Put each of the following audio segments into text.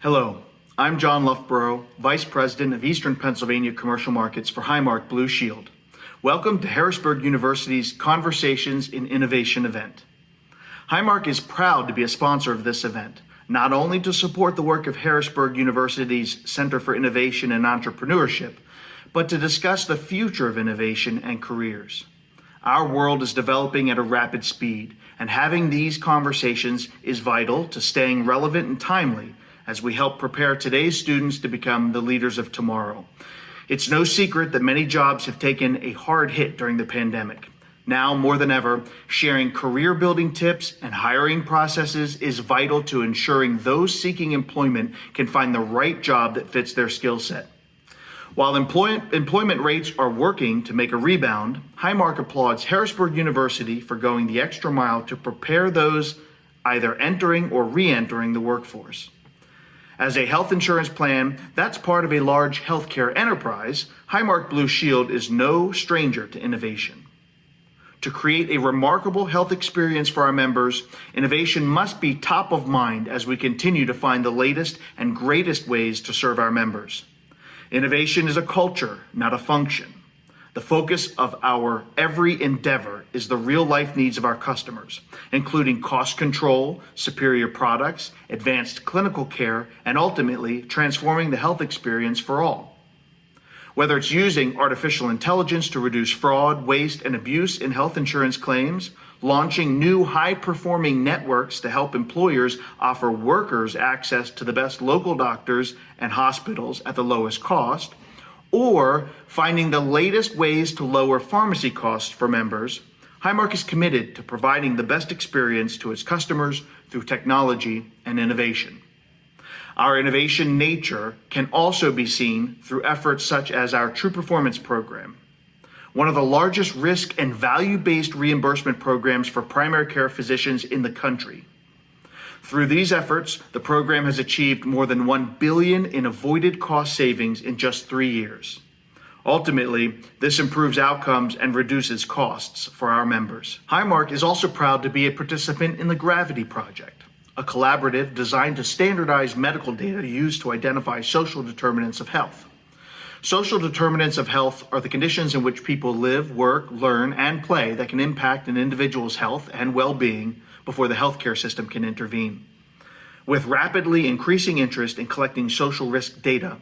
Hello, I'm John Loughborough, Vice President of Eastern Pennsylvania Commercial Markets for Highmark Blue Shield. Welcome to Harrisburg University's Conversations in Innovation event. Highmark is proud to be a sponsor of this event, not only to support the work of Harrisburg University's Center for Innovation and Entrepreneurship, but to discuss the future of innovation and careers. Our world is developing at a rapid speed, and having these conversations is vital to staying relevant and timely as we help prepare today's students to become the leaders of tomorrow. It's no secret that many jobs have taken a hard hit during the pandemic. Now, more than ever, sharing career-building tips and hiring processes is vital to ensuring those seeking employment can find the right job that fits their skill set. While employment rates are working to make a rebound, Highmark applauds Harrisburg University for going the extra mile to prepare those either entering or re-entering the workforce. As a health insurance plan that's part of a large healthcare enterprise, Highmark Blue Shield is no stranger to innovation. To create a remarkable health experience for our members, innovation must be top of mind as we continue to find the latest and greatest ways to serve our members. Innovation is a culture, not a function. The focus of our every endeavor is the real-life needs of our customers, including cost control, superior products, advanced clinical care, and ultimately transforming the health experience for all. Whether it's using artificial intelligence to reduce fraud, waste, and abuse in health insurance claims, launching new high-performing networks to help employers offer workers access to the best local doctors and hospitals at the lowest cost, or finding the latest ways to lower pharmacy costs for members, Highmark is committed to providing the best experience to its customers through technology and innovation. Our innovation nature can also be seen through efforts such as our True Performance program, one of the largest risk and value-based reimbursement programs for primary care physicians in the country. Through these efforts, the program has achieved more than $1 billion in avoided cost savings in just 3 years. Ultimately, this improves outcomes and reduces costs for our members. Highmark is also proud to be a participant in the Gravity Project, a collaborative designed to standardize medical data used to identify social determinants of health. Social determinants of health are the conditions in which people live, work, learn, and play that can impact an individual's health and well-being before the healthcare system can intervene. With rapidly increasing interest in collecting social risk data,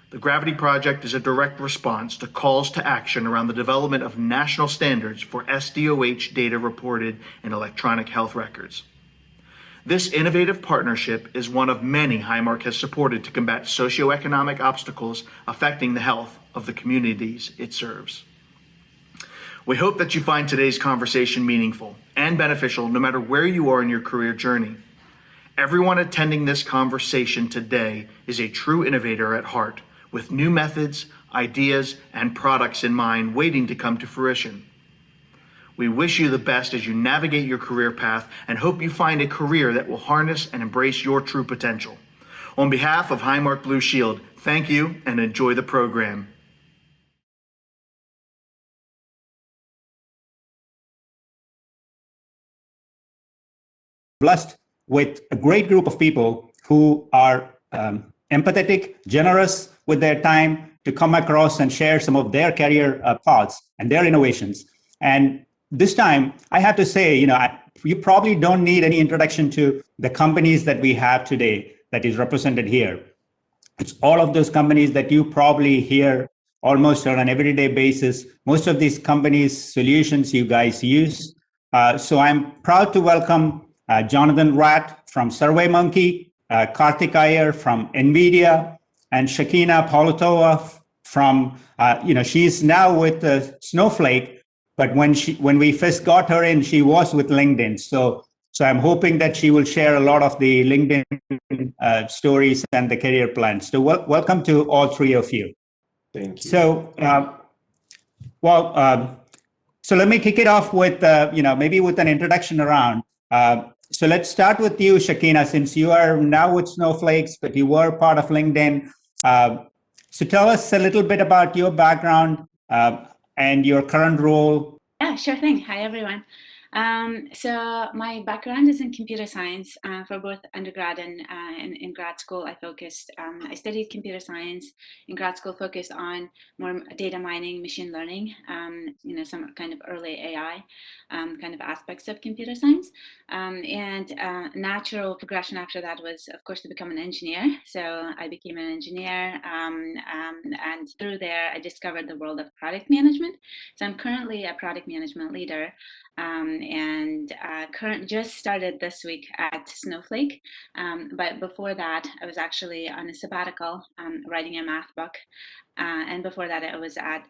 the Gravity Project is a direct response to calls to action around the development of national standards for SDOH data reported in electronic health records. This innovative partnership is one of many Highmark has supported to combat socioeconomic obstacles affecting the health of the communities it serves. We hope that you find today's conversation meaningful and beneficial no matter where you are in your career journey. Everyone attending this conversation today is a true innovator at heart, with new methods, ideas, and products in mind waiting to come to fruition. We wish you the best as you navigate your career path and hope you find a career that will harness and embrace your true potential. On behalf of Highmark Blue Shield, thank you and enjoy the program. Blessed with a great group of people who are empathetic, generous with their time to come across and share some of their career paths and their innovations. And this time, I have to say, you probably don't need any introduction to the companies that we have today that is represented here. It's all of those companies that you probably hear almost on an everyday basis. Most of these companies' solutions you guys use. So I'm proud to welcome Jonathan Ratt from SurveyMonkey, Karthik Iyer from Nvidia, and Shakina Polotova from, she's now with Snowflake, but when we first got her in, she was with LinkedIn. So I'm hoping that she will share a lot of the LinkedIn stories and the career plans. So welcome to all three of you. Thank you. So, so let me kick it off with, maybe with an introduction around. So let's start with you, Shakina, since you are now with Snowflakes, but you were part of LinkedIn. So tell us a little bit about your background and your current role. Yeah, sure thing. Hi, everyone. So my background is in computer science for both undergrad and in grad school. I studied computer science in grad school, focused on more data mining, machine learning, some kind of early AI kind of aspects of computer science. And natural progression after that was, of course, to become an engineer. So I became an engineer, and through there, I discovered the world of product management. So I'm currently a product management leader. And just started this week at Snowflake. But before that, I was actually on a sabbatical writing a math book. And before that, I was at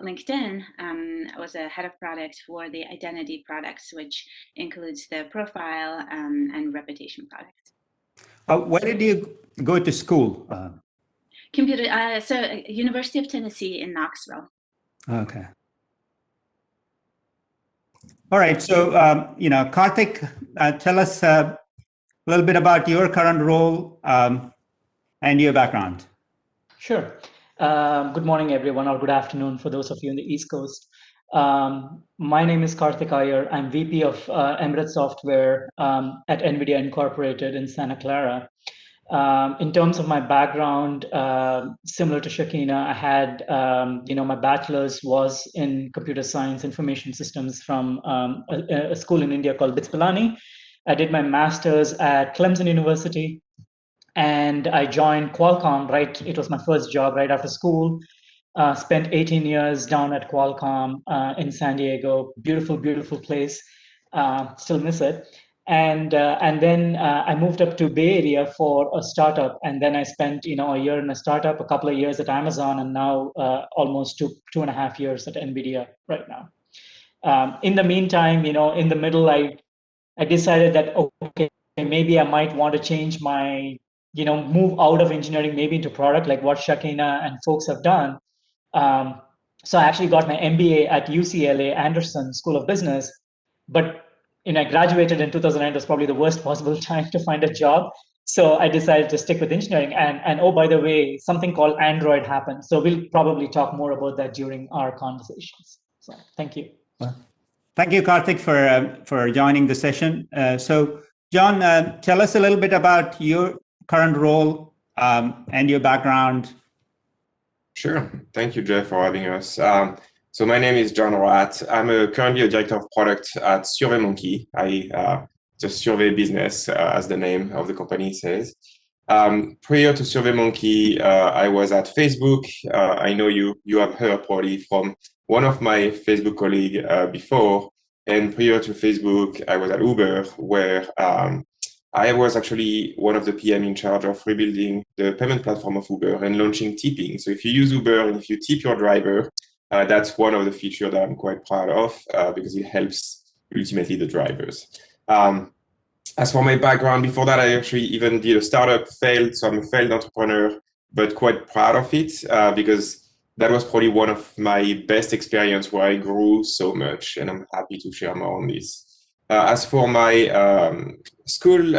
LinkedIn. I was a head of product for the identity products, which includes the profile and reputation products. Where did you go to school? University of Tennessee in Knoxville. Okay. All right. So, Karthik, tell us a little bit about your current role and your background. Sure. Good morning, everyone, or good afternoon for those of you in the East Coast. My name is Karthik Iyer. I'm VP of Embedded Software at Nvidia Incorporated in Santa Clara. In terms of my background, similar to Shakina, I had, my bachelor's was in computer science information systems from a school in India called BITS Pilani. I did my master's at Clemson University, and I joined Qualcomm, right? It was my first job right after school. Spent 18 years down at Qualcomm in San Diego. Beautiful, beautiful place. Still miss it. And then I moved up to Bay Area for a startup, and then I spent a year in a startup, a couple of years at Amazon, and now almost two and a half years at Nvidia right now. In the meantime, in the middle, I decided that okay, maybe I might want to change my move out of engineering, maybe into product, like what Shakina and folks have done. So I actually got my MBA at UCLA Anderson School of Business, but I graduated in 2009. It was probably the worst possible time to find a job. So I decided to stick with engineering. And oh, by the way, something called Android happened. So we'll probably talk more about that during our conversations. So thank you. Well, thank you, Karthik, for joining the session. So John, tell us a little bit about your current role and your background. Sure. Thank you, Jeff, for having us. So my name is John Ratt. I'm currently a director of product at SurveyMonkey. It's a survey business, as the name of the company says. Prior to SurveyMonkey, I was at Facebook. I know you have heard probably from one of my Facebook colleagues before. And prior to Facebook, I was at Uber, where I was actually one of the PM in charge of rebuilding the payment platform of Uber and launching tipping. So if you use Uber and if you tip your driver, that's one of the features that I'm quite proud of because it helps ultimately the drivers. As for my background, before that, I actually even did a startup, failed. So I'm a failed entrepreneur, but quite proud of it because that was probably one of my best experience where I grew so much, and I'm happy to share more on this. As for my school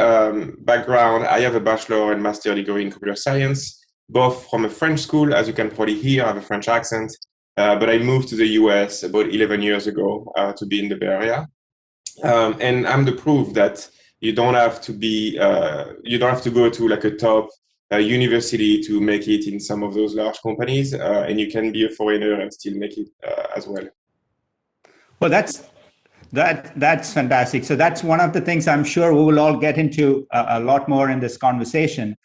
background, I have a bachelor and master degree in computer science, both from a French school. As you can probably hear, I have a French accent, but I moved to the US about 11 years ago to be in the Bay Area. And I'm the proof that you don't have to go to like a top university to make it in some of those large companies, and you can be a foreigner and still make it as well. Well, that's fantastic. So that's one of the things I'm sure we will all get into a lot more in this conversation.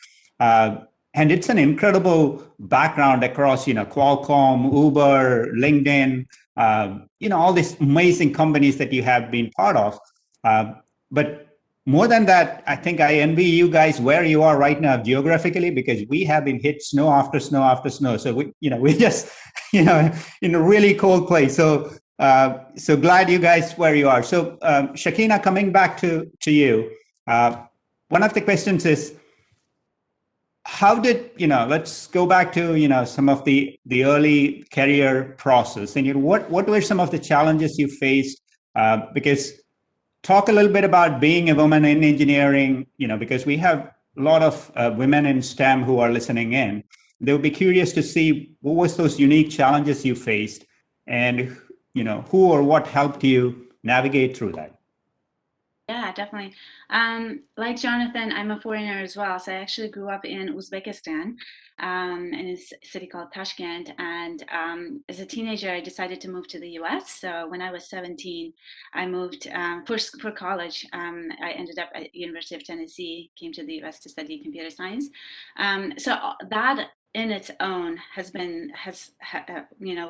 And it's an incredible background across, Qualcomm, Uber, LinkedIn, all these amazing companies that you have been part of. But more than that, I think I envy you guys where you are right now geographically, because we have been hit snow after snow after snow. So we just, in a really cold place. So glad you guys where you are. So Shakina, coming back to you, one of the questions is, how did, let's go back to, some of the early career process, and what were some of the challenges you faced? Because talk a little bit about being a woman in engineering, because we have a lot of women in STEM who are listening in. They would be curious to see what was those unique challenges you faced, and who or what helped you navigate through that. Yeah, definitely. Like Jonathan, I'm a foreigner as well. So I actually grew up in Uzbekistan, in a city called Tashkent. And as a teenager, I decided to move to the US. So when I was 17, I moved first for college. I ended up at University of Tennessee, came to the US to study computer science. So that in its own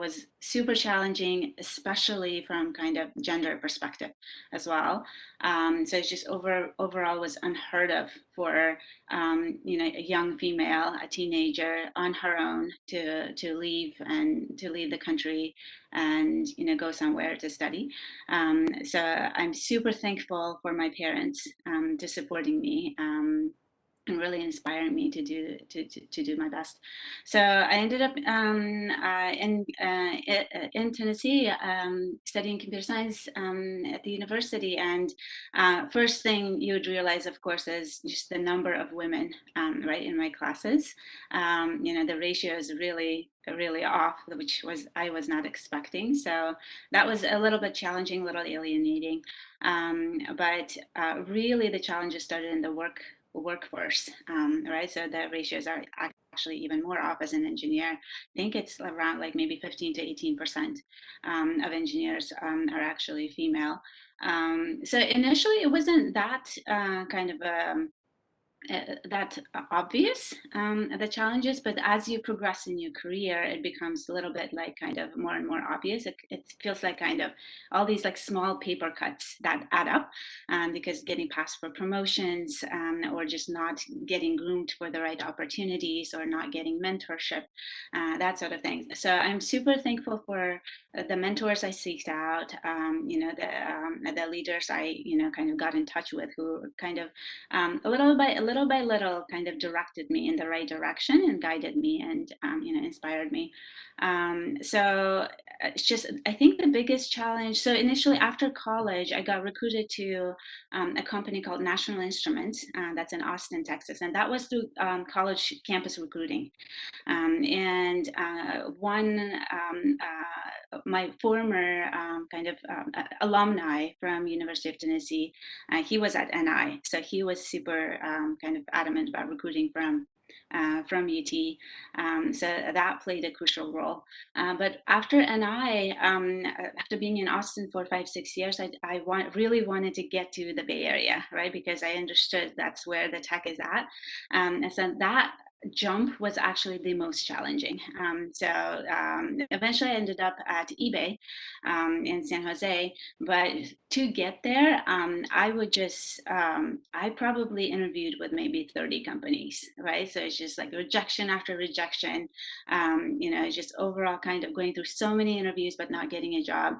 was super challenging, especially from kind of gender perspective as well. So it's just overall was unheard of for a young female, a teenager on her own to leave the country and go somewhere to study. So I'm super thankful for my parents to supporting me. And really inspiring me to do my best. So I ended up in Tennessee studying computer science at the university. And first thing you would realize, of course, is just the number of women right in my classes. The ratio is really off, which I was not expecting. So that was a little bit challenging, a little alienating. But really, the challenges started in the workforce, right? So the ratios are actually even more off as an engineer. I think it's around like maybe 15 to 18% of engineers are actually female. So initially, it wasn't that kind of that obvious, the challenges, but as you progress in your career, it becomes a little bit like kind of more and more obvious. It feels like kind of all these like small paper cuts that add up, because getting passed for promotions, or just not getting groomed for the right opportunities, or not getting mentorship, that sort of thing. So I'm super thankful for the mentors I seeked out, the leaders I kind of got in touch with, who kind of little by little kind of directed me in the right direction and guided me and inspired me. So it's just, I think the biggest challenge. So initially after college, I got recruited to a company called National Instruments, that's in Austin, Texas, and that was through college campus recruiting. And my former kind of alumni from University of Tennessee, he was at NI, so he was super kind of adamant about recruiting from UT. So that played a crucial role. But after NI, after being in Austin for 5-6 years, I really wanted to get to the Bay Area, right? Because I understood that's where the tech is at. And so that jump was actually the most challenging. So eventually I ended up at eBay in San Jose. But to get there, I probably interviewed with maybe 30 companies, right? So it's just like rejection after rejection, just overall kind of going through so many interviews, but not getting a job,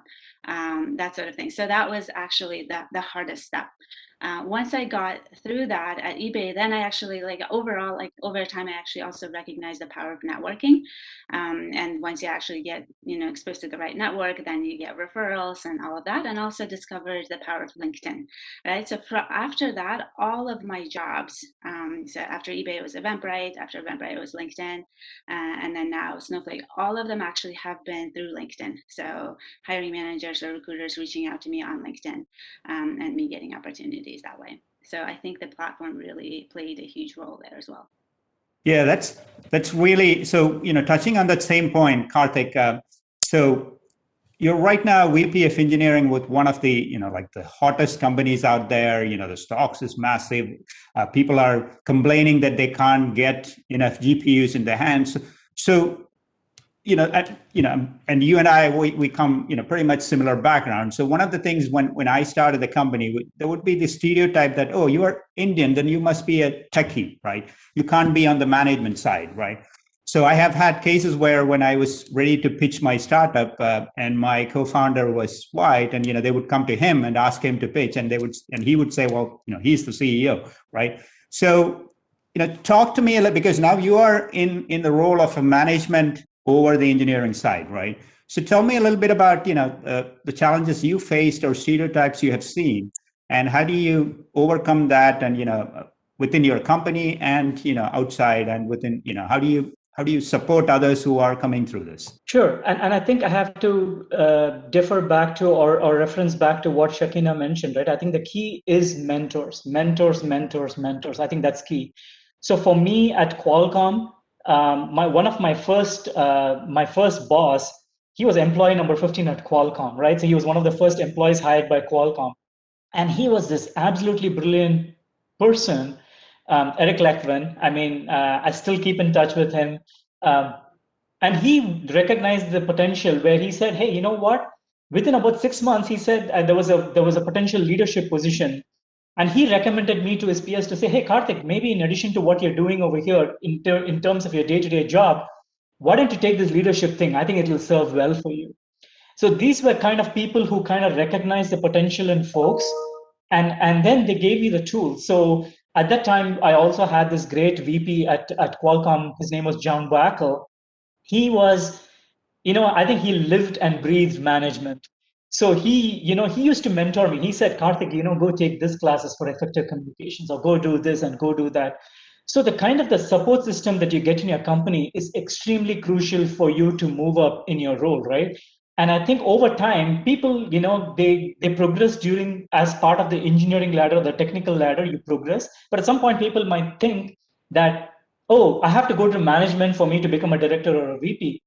that sort of thing. So that was actually the hardest step. Once I got through that at eBay, then I actually overall, over time, I actually also recognized the power of networking. And once you actually get, exposed to the right network, then you get referrals and all of that, and also discovered the power of LinkedIn, right? So after that, all of my jobs, so after eBay, it was Eventbrite, after Eventbrite, it was LinkedIn, and then now Snowflake, all of them actually have been through LinkedIn. So hiring managers or recruiters reaching out to me on LinkedIn, and me getting opportunities that way. So I think the platform really played a huge role there as well. Yeah, that's really so. Touching on that same point, Karthik. So you're right now VP of engineering with one of the like the hottest companies out there. The stocks is massive. People are complaining that they can't get enough GPUs in their hands. So and you and I, we come, pretty much similar background. So one of the things when I started the company, there would be this stereotype that, oh, you are Indian, then you must be a techie, right? You can't be on the management side, right? So I have had cases where when I was ready to pitch my startup, and my co-founder was white, and they would come to him and ask him to pitch, and he would say, well, he's the CEO, right? So talk to me a little, because now you are in the role of a management over the engineering side, right? So tell me a little bit about the challenges you faced or stereotypes you have seen, and how do you overcome that, and within your company and outside, and within how do you how do you support others who are coming through this? Sure, and I think I have to differ back to or reference back to what Shakina mentioned, right? I think the key is mentors. I think that's key. So for me at Qualcomm, my first boss, he was employee number 15 at Qualcomm, right? So he was one of the first employees hired by Qualcomm, and he was this absolutely brilliant person, Eric Lechman. I mean, I still keep in touch with him. And he recognized the potential where he said, hey, you know what? Within about 6 months, he said there was a potential leadership position. And he recommended me to his peers to say, hey, Karthik, maybe in addition to what you're doing over here in terms of your day-to-day job, why don't you take this leadership thing? I think it will serve well for you. So these were kind of people who kind of recognized the potential in folks, and then they gave me the tools. So at that time, I also had this great VP at Qualcomm. His name was John Wackel. He was, I think he lived and breathed management. So he used to mentor me. He said, Karthik, go take this classes for effective communications, or go do this and go do that. So the kind of the support system that you get in your company is extremely crucial for you to move up in your role, right? And I think over time, people, they progress as part of the engineering ladder, the technical ladder, you progress. But at some point, people might think that, oh, I have to go to management for me to become a director or a VP.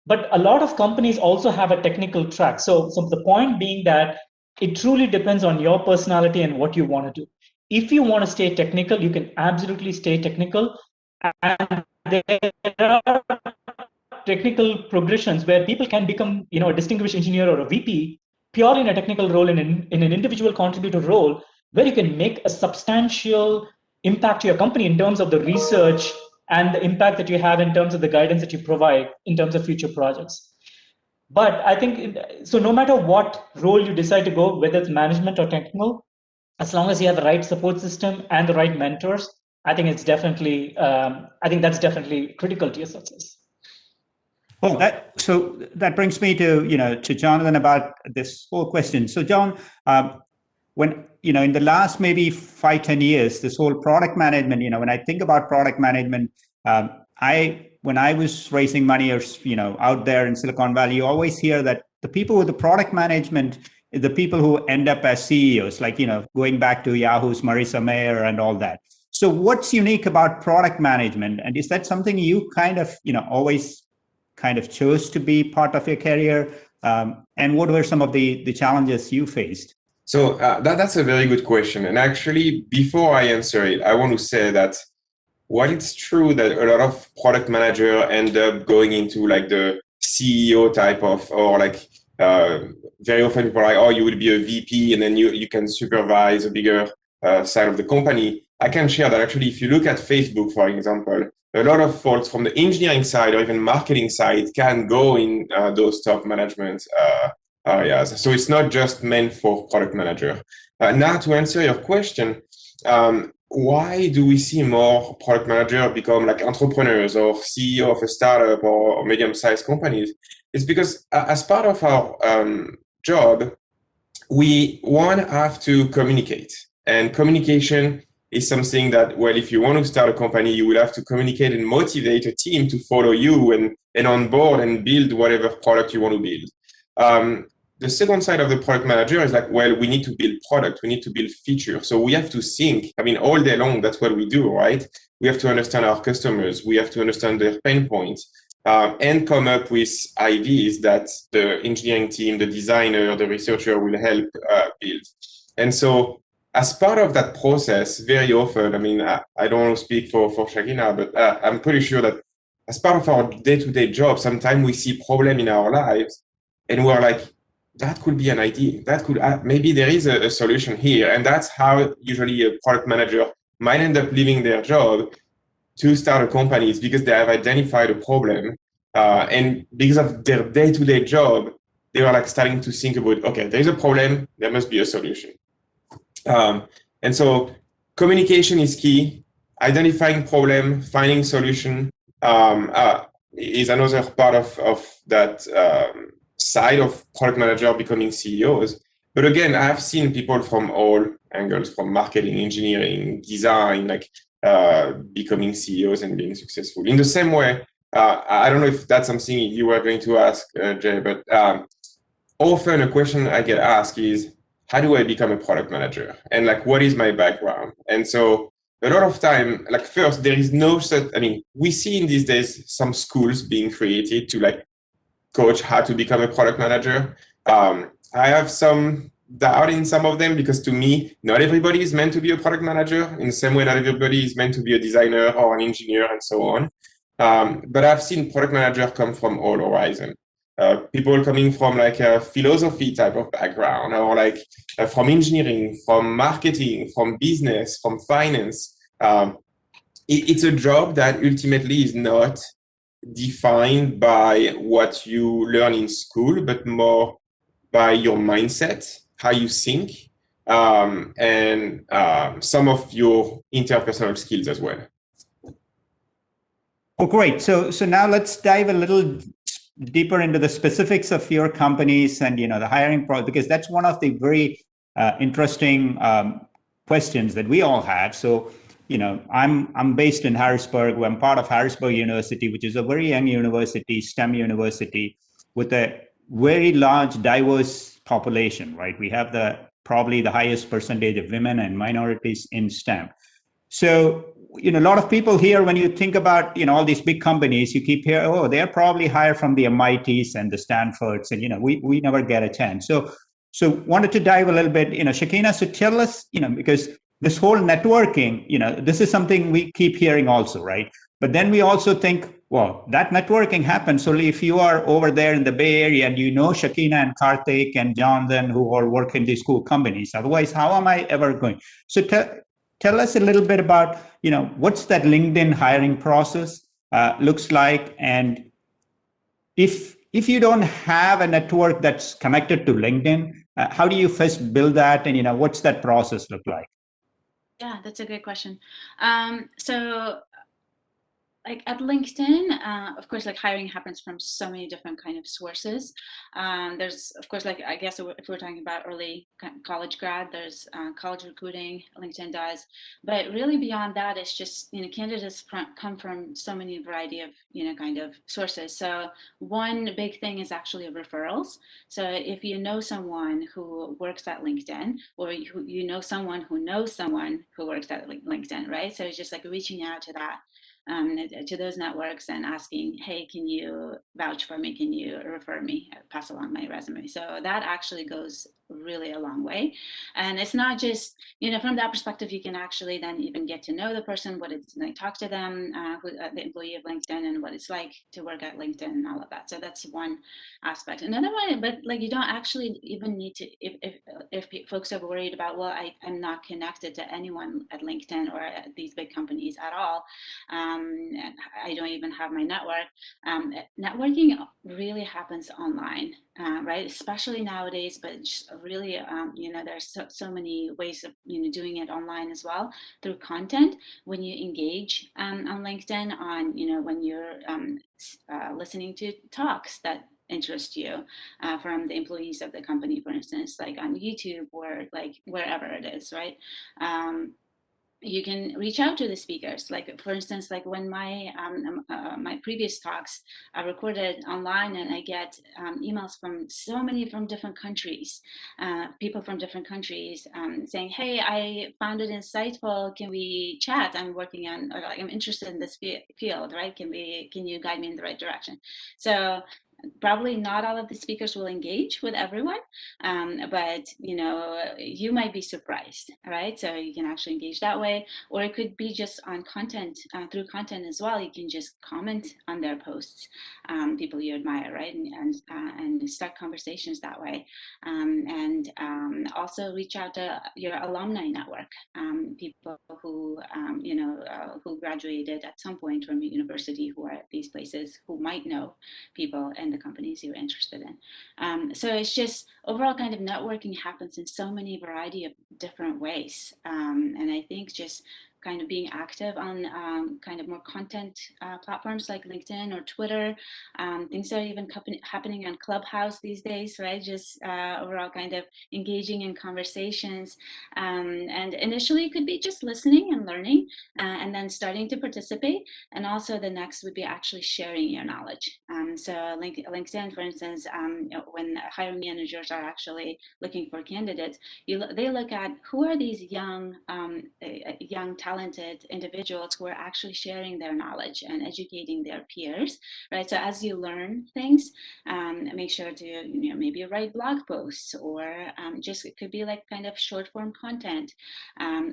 But a lot of companies also have a technical track. So the point being that it truly depends on your personality and what you want to do. If you want to stay technical, you can absolutely stay technical. And there are technical progressions where people can become, a distinguished engineer or a VP purely in a technical role, in an individual contributor role, where you can make a substantial impact to your company in terms of the research and the impact that you have in terms of the guidance that you provide in terms of future projects. But I think, so no matter what role you decide to go, whether it's management or technical, as long as you have the right support system and the right mentors, I think it's definitely, that's definitely critical to your success. Well, that brings me to Jonathan about this whole question. So John, when in the last maybe 5-10 years, this whole product management, when I think about product management, when I was raising money or out there in Silicon Valley, you always hear that the people with the product management is the people who end up as CEOs, like going back to Yahoo's Marissa Mayer and all that. So what's unique about product management, and is that something you kind of always kind of chose to be part of your career? And what were some of the challenges you faced? So that's a very good question. And actually, before I answer it, I want to say that while it's true that a lot of product managers end up going into like the CEO type of, or like very often people are like, oh, you will be a VP and then you can supervise a bigger side of the company. I can share that actually, if you look at Facebook, for example, a lot of folks from the engineering side or even marketing side can go in those top management areas. So it's not just meant for product manager. Now to answer your question, why do we see more product managers become like entrepreneurs or CEO of a startup or medium-sized companies? It's because as part of our job, we have to communicate, and communication is something that, well, if you want to start a company, you will have to communicate and motivate a team to follow you and on board and build whatever product you want to build. The second side of the product manager is like, well, we need to build product, we need to build features. So we have to think, all day long, that's what we do, right? We have to understand our customers, we have to understand their pain points, and come up with ideas that the engineering team, the designer, the researcher will help build. And so as part of that process, very often, I don't want to speak for Shakina, but I'm pretty sure that as part of our day-to-day job, sometimes we see problem in our lives and we're like, that could be an idea. That could, maybe there is a solution here. And that's how usually a product manager might end up leaving their job to start a company, is because they have identified a problem. And because of their day-to-day job, they are like starting to think about, okay, there's a problem, there must be a solution. And so communication is key. Identifying problem, finding solution is another part of that side of product manager becoming CEOs. But again, I've seen people from all angles, from marketing, engineering, design, becoming CEOs and being successful. In the same way, I don't know if that's something you were going to ask, Jay, but often a question I get asked is, how do I become a product manager? And like, what is my background? And so a lot of time, like first, there is no set, I mean, we see in these days some schools being created to like coach how to become a product manager. I have some doubt in some of them because to me, not everybody is meant to be a product manager in the same way not everybody is meant to be a designer or an engineer and so on. But I've seen product manager come from all horizons. People coming from like a philosophy type of background or like from engineering, from marketing, from business, from finance. It's a job that ultimately is not defined by what you learn in school, but more by your mindset, how you think, and some of your interpersonal skills as well. Oh, great. So now let's dive a little deeper into the specifics of your companies and the hiring process, because that's one of the very interesting questions that we all have. So I'm based in Harrisburg. I'm part of Harrisburg University, which is a very young university, STEM university, with a very large, diverse population. Right, we have probably the highest percentage of women and minorities in STEM. So a lot of people here, when you think about all these big companies, you keep hearing, oh, they're probably hired from the MITs and the Stanfords, and we never get a chance. So wanted to dive a little bit, Shakina. So tell us, because this whole networking, this is something we keep hearing also, right? But then we also think, well, that networking happens only if you are over there in the Bay Area and Shakina and Karthik and Jonathan who all work in these cool companies. Otherwise, how am I ever going? So tell us a little bit about, what's that LinkedIn hiring process looks like, and if you don't have a network that's connected to LinkedIn, how do you first build that, and what's that process look like? Yeah, that's a great question. So like at LinkedIn, of course, like hiring happens from so many different kind of sources. There's, of course, like I guess if we're talking about early college grad, there's college recruiting, LinkedIn does. But really beyond that, it's just, candidates come from so many variety of, kind of sources. So one big thing is actually referrals. So if you know someone who works at LinkedIn, or you know someone who knows someone who works at LinkedIn, right? So it's just like reaching out to that. To those networks and asking, hey, can you vouch for me? Can you refer me, pass along my resume? So that actually goes really a long way. And it's not just, from that perspective, you can actually then even get to know the person, what it's like, talk to them, the employee of LinkedIn, and what it's like to work at LinkedIn and all of that. So that's one aspect. Another one, but like you don't actually even need to, if folks are worried about, well, I'm not connected to anyone at LinkedIn or at these big companies at all. I don't even have my network. Networking really happens online, right? Especially nowadays, but just really, there's so many ways of, doing it online as well through content. When you engage on LinkedIn, when you're listening to talks that interest you from the employees of the company, for instance, like on YouTube or like wherever it is, right? You can reach out to the speakers. Like for instance, like when my my previous talks are recorded online, and I get emails from so many from different countries, people from different countries saying, "Hey, I found it insightful. Can we chat? I'm working on, or like I'm interested in this field, right? Can you guide me in the right direction?" So probably not all of the speakers will engage with everyone, but you might be surprised, right? So you can actually engage that way, or it could be just on content, through content as well. You can just comment on their posts, people you admire, right? And start conversations that way, and also reach out to your alumni network, people who who graduated at some point from a university, who are at these places, who might know people and the companies you're interested in. So it's just overall kind of networking happens in so many variety of different ways. And I think just kind of being active on kind of more content platforms like LinkedIn or Twitter. Things are even happening on Clubhouse these days, right? Just overall kind of engaging in conversations. And initially it could be just listening and learning, and then starting to participate. And also the next would be actually sharing your knowledge. So LinkedIn, for instance, when hiring managers are actually looking for candidates, they look at who are these young, talented individuals who are actually sharing their knowledge and educating their peers, right? So as you learn things, make sure to maybe write blog posts, or just it could be like kind of short form content,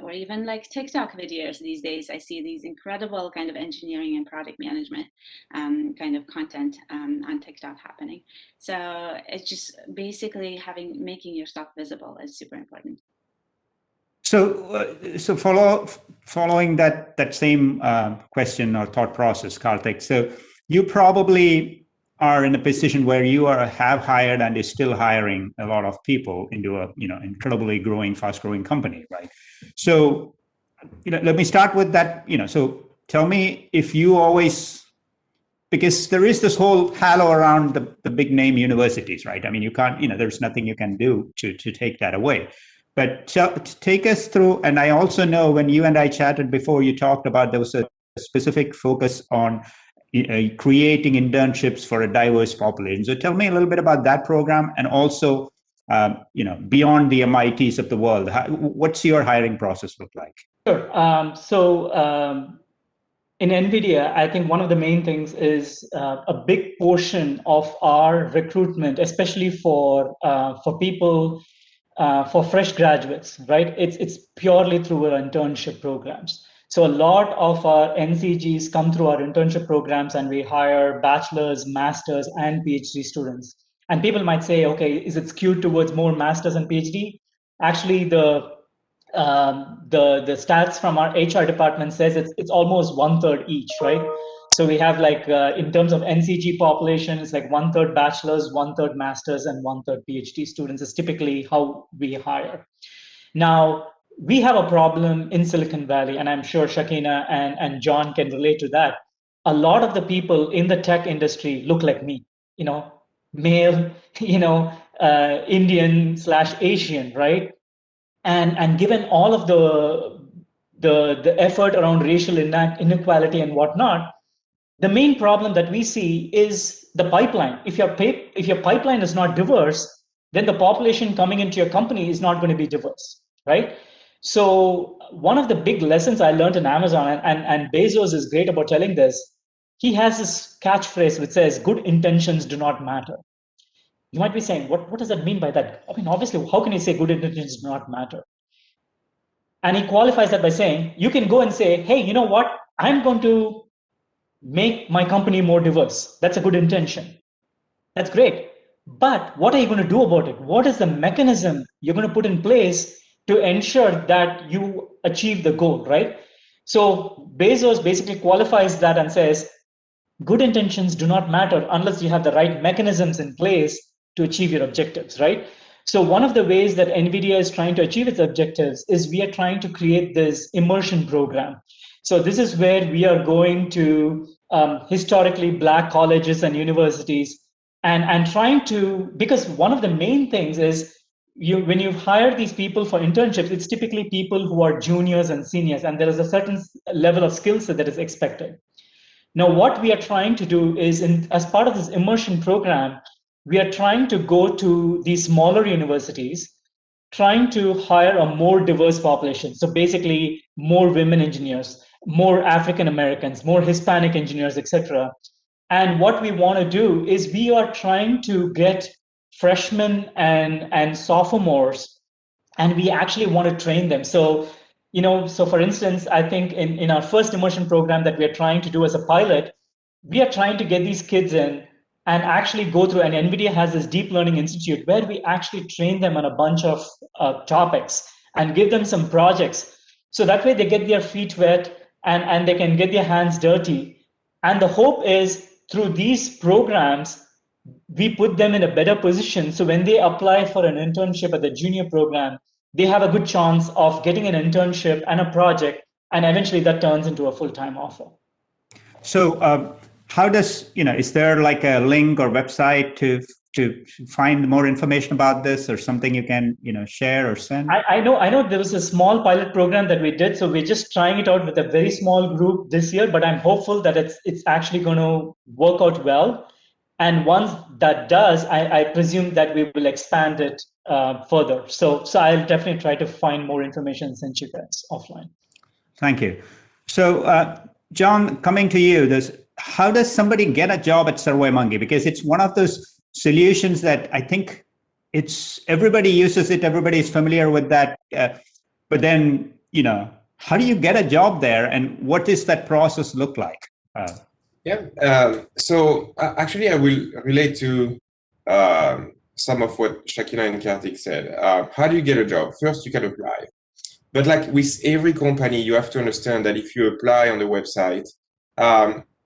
or even like TikTok videos these days. I see these incredible kind of engineering and product management kind of content on TikTok happening. So it's just basically making yourself visible is super important. So following that same question or thought process, Karthik. So you probably are in a position where you have hired and is still hiring a lot of people into a incredibly growing, fast-growing company, right? So let me start with that. So tell me if you always, because there is this whole halo around the big name universities, right? I mean, you can't, there's nothing you can do to take that away. But take us through, and I also know when you and I chatted before, you talked about there was a specific focus on creating internships for a diverse population. So tell me a little bit about that program, and also, beyond the MITs of the world, what's your hiring process look like? Sure. In Nvidia, I think one of the main things is a big portion of our recruitment, especially for people, for fresh graduates, right? It's purely through our internship programs. So a lot of our NCGs come through our internship programs, and we hire bachelor's, master's, and PhD students. And people might say, okay, is it skewed towards more master's and PhD? Actually, the stats from our HR department says it's almost 1/3 each, right? So we have like in terms of NCG population, it's like 1/3 bachelor's, 1/3 master's, and 1/3 PhD students is typically how we hire. Now, we have a problem in Silicon Valley, and I'm sure Shakina and John can relate to that. A lot of the people in the tech industry look like me, male, Indian/Asian, right? And given all of the effort around racial inequality and whatnot, the main problem that we see is the pipeline. If your pipeline is not diverse, then the population coming into your company is not going to be diverse, right? So one of the big lessons I learned in Amazon, and Bezos is great about telling this, he has this catchphrase which says, good intentions do not matter. You might be saying, what does that mean by that? I mean, obviously, how can you say good intentions do not matter? And he qualifies that by saying, you can go and say, hey, you know what? I'm going to make my company more diverse. That's a good intention. That's great. But what are you going to do about it? What is the mechanism you're going to put in place to ensure that you achieve the goal, right? So Bezos basically qualifies that and says, good intentions do not matter unless you have the right mechanisms in place to achieve your objectives, right? So one of the ways that NVIDIA is trying to achieve its objectives is we are trying to create this immersion program. So this is where we are going to historically Black colleges and universities and trying to, because one of the main things is when you hire these people for internships, it's typically people who are juniors and seniors, and there is a certain level of skill set that is expected. Now, what we are trying to do is, as part of this immersion program, we are trying to go to these smaller universities, trying to hire a more diverse population. So basically, more women engineers, more African Americans, more Hispanic engineers, etc. And what we want to do is we are trying to get freshmen and sophomores, and we actually want to train them. So for instance, I think in our first immersion program that we are trying to do as a pilot, we are trying to get these kids in and actually go through, and NVIDIA has this deep learning institute where we actually train them on a bunch of topics and give them some projects. So that way they get their feet wet and they can get their hands dirty. And the hope is through these programs, we put them in a better position. So when they apply for an internship at the junior program, they have a good chance of getting an internship and a project and eventually that turns into a full-time offer. So how does, is there like a link or website to find more information about this, or something you can, share or send? I know there was a small pilot program that we did, so we're just trying it out with a very small group this year, but I'm hopeful that it's actually going to work out well. And once that does, I presume that we will expand it further. So I'll definitely try to find more information and send you guys offline. Thank you. So John, coming to you, how does somebody get a job at SurveyMonkey? Because it's one of those solutions that I think everybody uses it, everybody is familiar with that. But then, how do you get a job there, and what does that process look like? So actually, I will relate to some of what Shakina and Karthik said. How do you get a job? First, you can apply. But like with every company, you have to understand that if you apply on the website,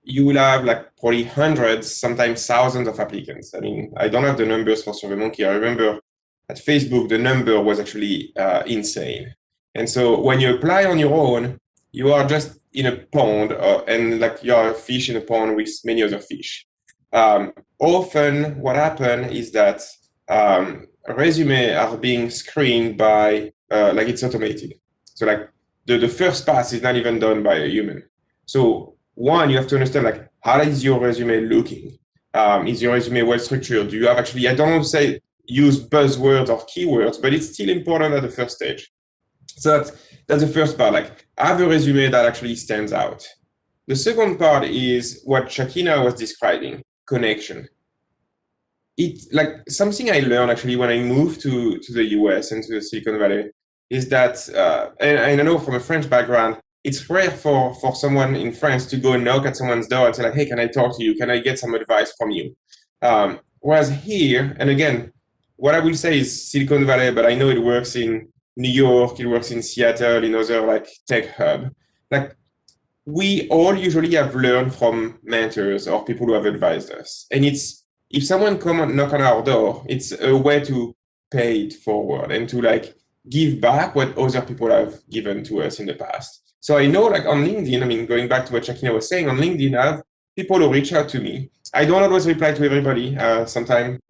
you will have like probably hundreds, sometimes thousands of applicants. I mean, I don't have the numbers for SurveyMonkey. I remember at Facebook, the number was actually insane. And so when you apply on your own, you are just in a pond, and like you're a fish in a pond with many other fish. Often what happens is that resumes are being screened by, like it's automated. So like the first pass is not even done by a human. So one, you have to understand like, how is your resume looking? Is your resume well structured? Do you have actually, I don't want to say use buzzwords or keywords, but it's still important at the first stage. So that's the first part, like have a resume that actually stands out. The second part is what Shakina was describing, connection. It's like something I learned actually when I moved to the US and to the Silicon Valley is that, and I know from a French background, it's rare for someone in France to go and knock at someone's door and say like, hey, can I talk to you? Can I get some advice from you? Whereas here, and again, what I will say is Silicon Valley, but I know it works in New York, it works in Seattle, in other like tech hub. Like we all usually have learned from mentors or people who have advised us. And it's, if someone come and knock on our door, it's a way to pay it forward and to like give back what other people have given to us in the past. So I know like on LinkedIn, I mean, going back to what Shakina was saying, on LinkedIn, I have people who reach out to me. I don't always reply to everybody, sometimes,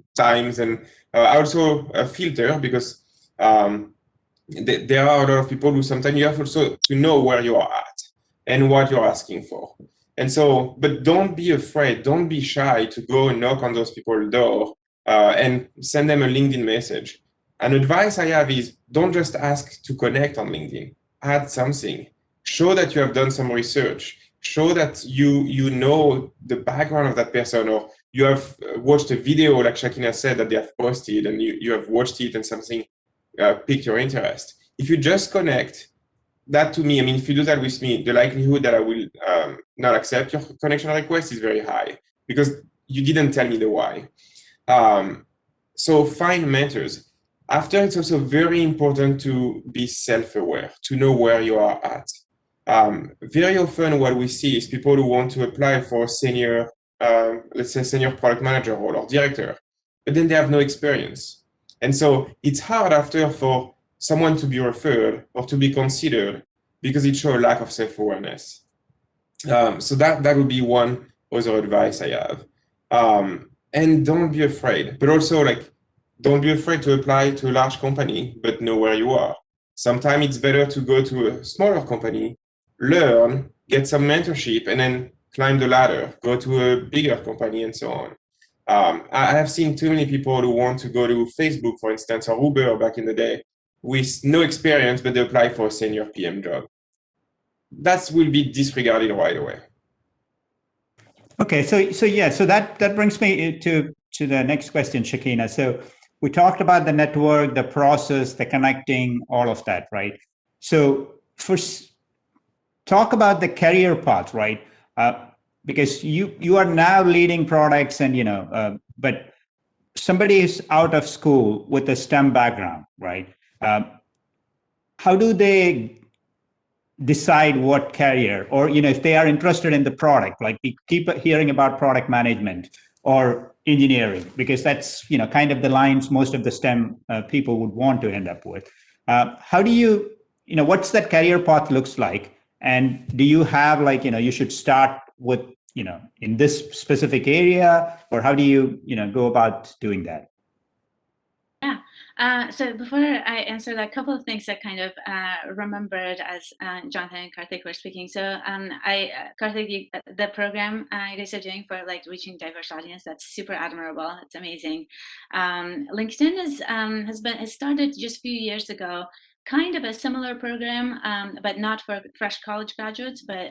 and I also filter because there are a lot of people who sometimes you have also to know where you are at and what you're asking for. And so, but don't be afraid, don't be shy to go and knock on those people's door and send them a LinkedIn message. An advice I have is don't just ask to connect on LinkedIn, add something. Show that you have done some research. Show that you know the background of that person, or you have watched a video like Shakina said that they have posted and you have watched it and something piqued your interest. If you just connect, that to me, I mean, if you do that with me, the likelihood that I will not accept your connection request is very high because you didn't tell me the why. So find mentors. After, it's also very important to be self-aware, to know where you are at. Very often what we see is people who want to apply for senior, let's say senior product manager role or director, but then they have no experience. And so it's hard after for someone to be referred or to be considered because it shows a lack of self-awareness. So that would be one other advice I have. And don't be afraid, but also like, don't be afraid to apply to a large company, but know where you are. Sometimes it's better to go to a smaller company, learn, get some mentorship, and then climb the ladder, go to a bigger company, and so on. I have seen too many people who want to go to Facebook, for instance, or Uber back in the day, with no experience, but they apply for a senior PM job. That will be disregarded right away. Okay, so that brings me to the next question, Shakina. So we talked about the network, the process, the connecting, all of that, right? So first, talk about the career path, right? Because you are now leading products, and but somebody is out of school with a STEM background, right? How do they decide what career, or if they are interested in the product, like we keep hearing about product management or engineering, because that's kind of the lines most of the STEM people would want to end up with. How do you what's that career path looks like, And do you have like, you should start with, in this specific area, or how do you, go about doing that? Yeah. So before I answer that, a couple of things that kind of remembered as Jonathan and Karthik were speaking. So Karthik, the program you guys are doing for like reaching diverse audience, that's super admirable. It's amazing. LinkedIn has started just a few years ago, kind of a similar program, but not for fresh college graduates, but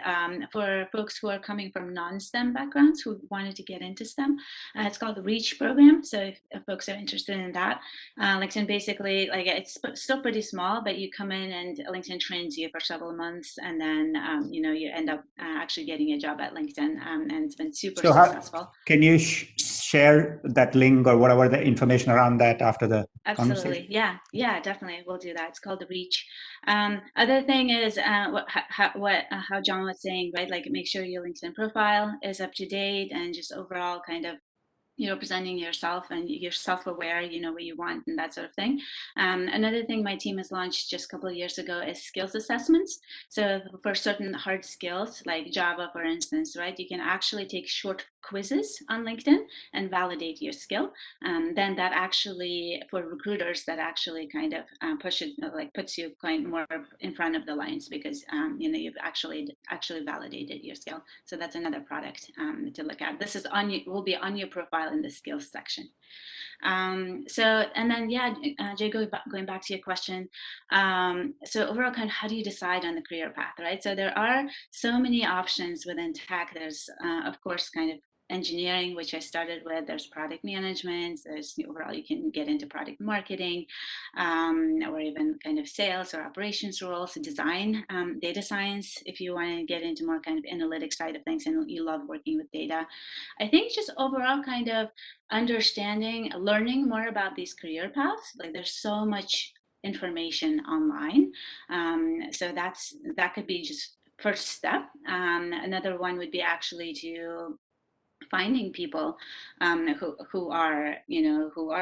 for folks who are coming from non-STEM backgrounds who wanted to get into STEM. It's called the REACH program. So if folks are interested in that, LinkedIn basically, like, it's still pretty small, but you come in and LinkedIn trains you for several months, and then you end up actually getting a job at LinkedIn, and it's been super successful. Can you share that link or whatever the information around that after the Absolutely. conversation? Yeah, definitely. We'll do that. It's called the Reach. Other thing is how John was saying, right? Like, make sure your LinkedIn profile is up to date, and just overall kind of presenting yourself and you're self-aware, what you want and that sort of thing. Another thing my team has launched just a couple of years ago is skills assessments. So for certain hard skills like Java, for instance, right, you can actually take short quizzes on LinkedIn and validate your skill. Then that actually, for recruiters, that actually kind of puts you kind of more in front of the lines, because you've actually validated your skill. So that's another product to look at. This is will be on your profile in the skills section. And then, Jay, going back to your question. So overall, kind of, how do you decide on the career path, right? So there are so many options within tech. There's, of course, kind of engineering, which I started with. There's product management. There's overall, you can get into product marketing, or even kind of sales or operations roles, design, data science, if you want to get into more kind of analytics side of things and you love working with data. I think just overall kind of learning more about these career paths. Like, there's so much information online. So that could be just first step. Another one would be actually to finding people who are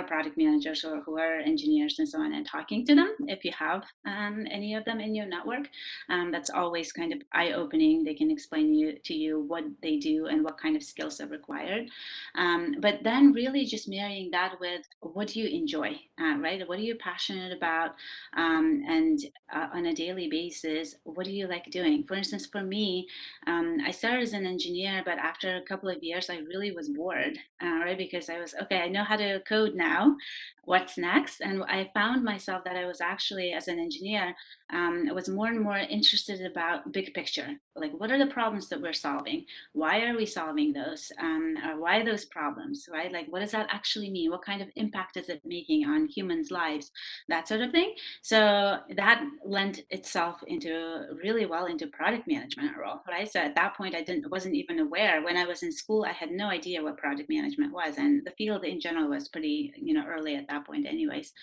product managers or who are engineers and so on, and talking to them if you have any of them in your network. That's always kind of eye-opening. They can explain to you what they do and what kind of skills are required. But then really just marrying that with what do you enjoy, right? What are you passionate about? And on a daily basis, what do you like doing? For instance, for me, I started as an engineer, but after a couple of years, I really was bored, right? Because I was, okay, I know how to code now. What's next? And I found myself that I was actually, as an engineer, I was more and more interested about big picture. Like, what are the problems that we're solving? Why are we solving those? Or why those problems, right? Like, what does that actually mean? What kind of impact is it making on humans' lives? That sort of thing. So that lent itself really well into product management role, right? So at that point, wasn't even aware. When I was in school, I had no idea what product management was, and the field in general was pretty, early at that point, anyways.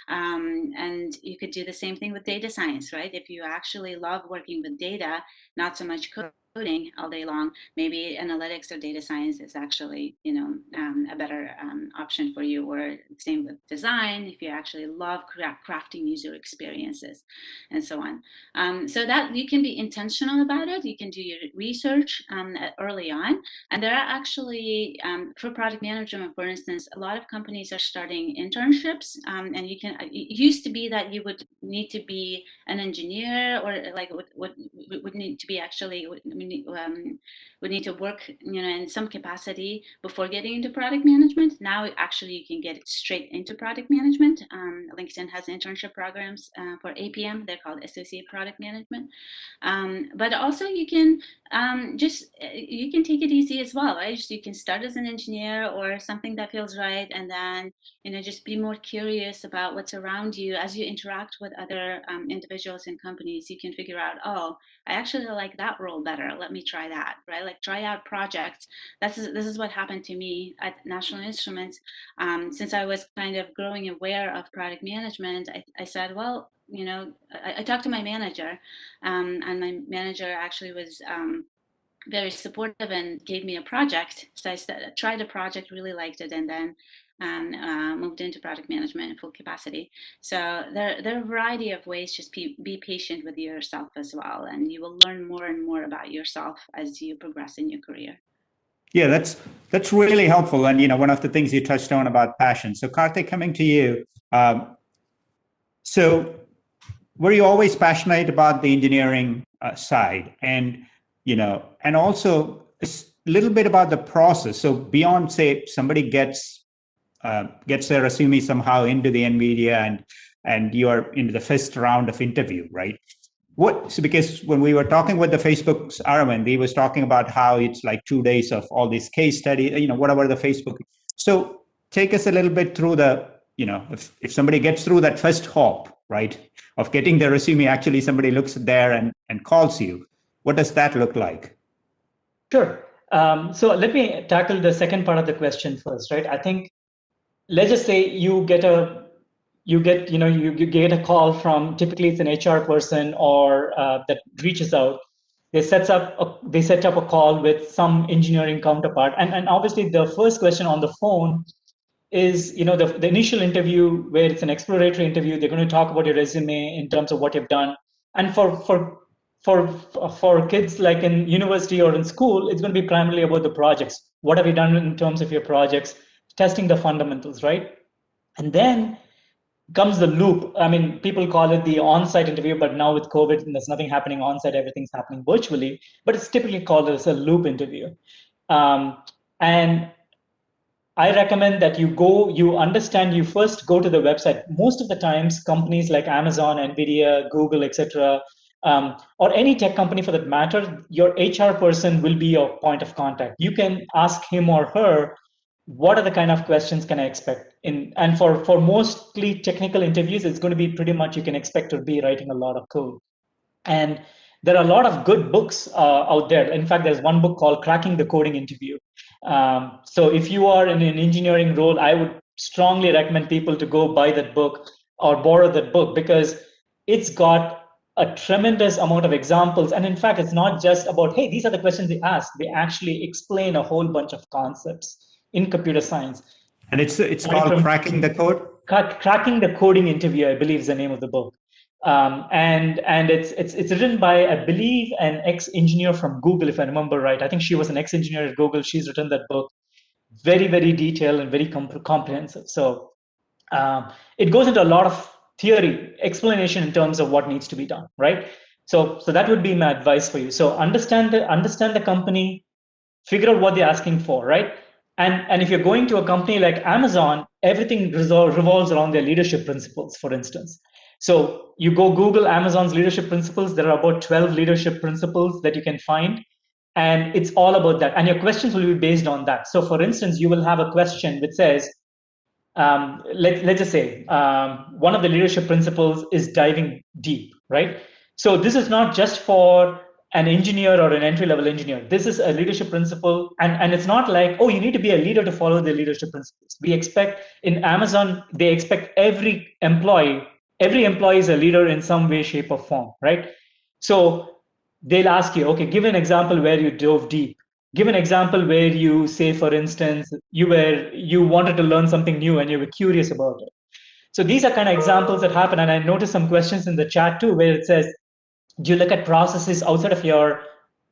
And you could do the same thing with data science, right? If you actually love working with data, not so much coding all day long, maybe analytics or data science is actually, a better option for you. Or same with design, if you actually love crafting user experiences and so on. So that you can be intentional about it. You can do your research early on. And there are actually, for product management, for instance, a lot of companies are starting internships. And it used to be that you would need to be an engineer, or like would need to be actually, would need to work, in some capacity before getting into product management. Now, actually, you can get straight into product management. LinkedIn has internship programs for APM. They're called Associate Product Management. But also, you can you can take it easy as well, right? You can start as an engineer or something that feels right, and then just be more curious about what's around you. As you interact with other individuals and companies, you can figure out, oh, I actually like that role better. Let me try that, right? Like, try out projects. This is what happened to me at National Instruments. Since I was kind of growing aware of product management, I said, well, I talked to my manager, and my manager actually was very supportive and gave me a project. So I tried a project, really liked it, and then and moved into product management in full capacity. So there are a variety of ways. Just be patient with yourself as well, and you will learn more and more about yourself as you progress in your career. Yeah, that's really helpful. And one of the things you touched on about passion. So Karthik, coming to you. So were you always passionate about the engineering side, and and also a little bit about the process? So beyond, say, somebody gets their resume somehow into the Nvidia, and you are into the first round of interview, right? So because when we were talking with the Facebook's Aravind, he was talking about how it's like 2 days of all these case studies, whatever the Facebook. So take us a little bit through the, if somebody gets through that first hop, right, of getting their resume, actually somebody looks there and calls you. What does that look like? Sure. So let me tackle the second part of the question first, right? I think, let's just say you get a call from, typically it's an HR person or that reaches out. They set up a call with some engineering counterpart, and obviously the first question on the phone is the initial interview, where it's an exploratory interview. They're going to talk about your resume in terms of what you've done, and for kids like in university or in school, it's going to be primarily about the projects. What have you done in terms of your projects? Testing the fundamentals, right? And then comes the loop. I mean, people call it the on-site interview, but now with COVID, there's nothing happening on-site, everything's happening virtually, but it's typically called as a loop interview. And I recommend that you first go to the website. Most of the times, companies like Amazon, Nvidia, Google, etc., or any tech company for that matter, your HR person will be your point of contact. You can ask him or her, what are the kind of questions can I expect? And for mostly technical interviews, it's going to be pretty much, you can expect to be writing a lot of code. And there are a lot of good books out there. In fact, there's one book called Cracking the Coding Interview. So if you are in an engineering role, I would strongly recommend people to go buy that book or borrow that book, because it's got a tremendous amount of examples. And in fact, it's not just about, hey, these are the questions they ask. They actually explain a whole bunch of concepts in computer science. And it's called Cracking the Code? Cracking the Coding Interview, I believe, is the name of the book. And it's written by, I believe, an ex-engineer from Google, if I remember right. I think she was an ex-engineer at Google. She's written that book. Very, very detailed and very comprehensive. So it goes into a lot of theory, explanation in terms of what needs to be done, right? So that would be my advice for you. So understand the company, figure out what they're asking for, right? And if you're going to a company like Amazon, everything revolves around their leadership principles, for instance. So you go Google Amazon's leadership principles. There are about 12 leadership principles that you can find. And it's all about that. And your questions will be based on that. So for instance, you will have a question which says, let's just say one of the leadership principles is diving deep, right? So this is not just for an engineer or an entry-level engineer. This is a leadership principle, and it's not like, oh, you need to be a leader to follow the leadership principles. We expect in Amazon, they expect every employee is a leader in some way, shape, or form, right? So they'll ask you, okay, give an example where you dove deep. Give an example where you say, for instance, you wanted to learn something new and you were curious about it. So these are kind of examples that happen. And I noticed some questions in the chat too, where it says, do you look at processes outside of your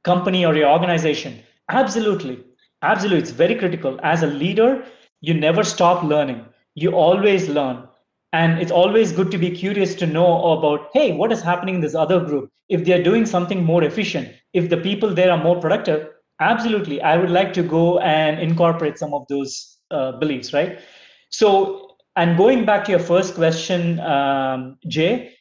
company or your organization? Absolutely. Absolutely. It's very critical. As a leader, you never stop learning. You always learn. And it's always good to be curious to know about, hey, what is happening in this other group? If they're doing something more efficient, if the people there are more productive, absolutely. I would like to go and incorporate some of those beliefs, right? So, and going back to your first question, Jay,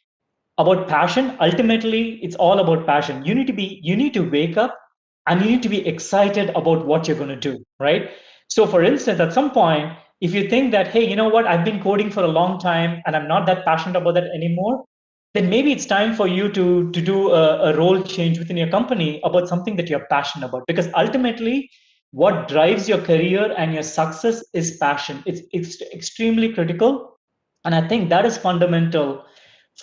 about passion, ultimately it's all about passion. You need to wake up and you need to be excited about what you're going to do, right? So for instance, at some point, if you think that, hey, you know what, I've been coding for a long time and I'm not that passionate about that anymore, then maybe it's time for you to do a role change within your company about something that you're passionate about. Because ultimately, what drives your career and your success is passion. It's extremely critical. And I think that is fundamental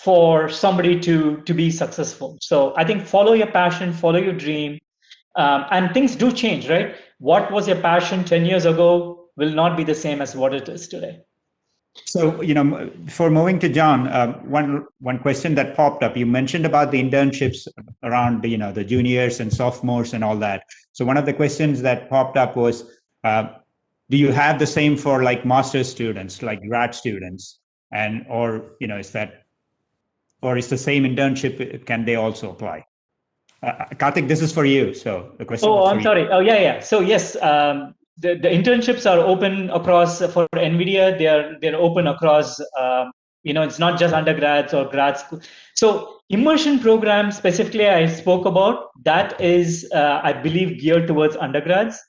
for somebody to be successful. So I think follow your passion, follow your dream, and things do change, right? What was your passion 10 years ago will not be the same as what it is today. So, before moving to John, one question that popped up, you mentioned about the internships around, the juniors and sophomores and all that. So one of the questions that popped up was, do you have the same for like master's students, like grad students? Or is the same internship, can they also apply? Karthik, this is for you. So the question. Oh, I'm sorry. Oh, yeah. So yes, the internships are open across for Nvidia. They're open across. It's not just undergrads or grad school. So immersion program specifically, I spoke about that is, I believe, geared towards undergrads,